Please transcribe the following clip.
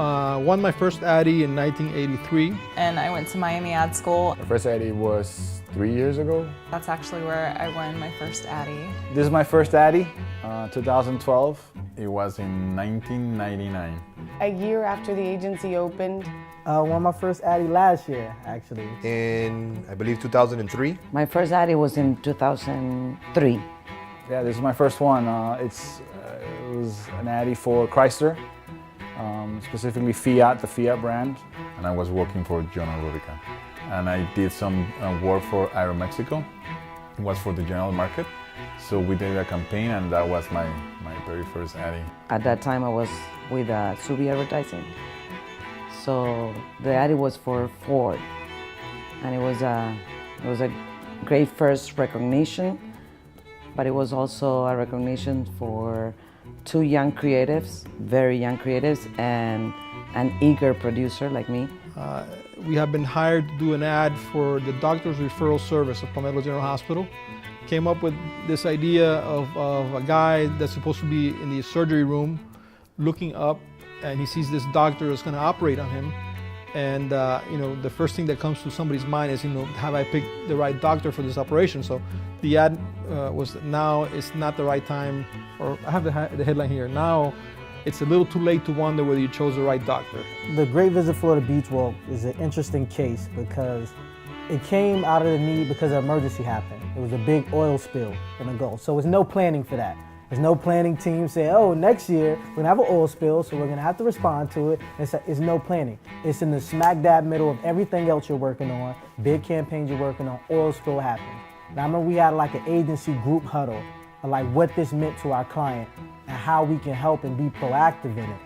Won my first ADDY in 1983. And I went to Miami Ad School. My first ADDY was 3 years ago. That's actually where I won my first ADDY. This is my first ADDY, 2012. It was in 1999. A year after the agency opened. Won my first ADDY last year, actually. In, I believe, 2003. My first ADDY was in 2003. Yeah, this is my first one. It was an ADDY for Chrysler, specifically Fiat, the Fiat brand. And I was working for General Rubicon. And I did some work for Aeromexico. It was for the general market. So we did a campaign, and that was my very first ADDY. At that time I was with Subi Advertising. So the ADDY was for Ford. And it was a great first recognition, but it was also a recognition for two young creatives, very young creatives, and an eager producer like me. We have been hired to do an ad for the doctor's referral service of Palmetto General Hospital. Came up with this idea of a guy that's supposed to be in the surgery room looking up, and he sees this doctor that's going to operate on him. And the first thing that comes to somebody's mind is, have I picked the right doctor for this operation? So the ad was now it's not the right time, or I have the headline here. Now it's a little too late to wonder whether you chose the right doctor. The Great Visit Florida Beach Walk is an interesting case because it came out of the need because an emergency happened. It was a big oil spill in the Gulf. So there's no planning for that. There's no planning team saying, oh, next year we're gonna have an oil spill, so we're gonna have to respond to it. It's no planning. It's in the smack dab middle of everything else you're working on, big campaigns you're working on, oil spill happened. Now I remember we had like an agency group huddle of like what this meant to our client and how we can help and be proactive in it.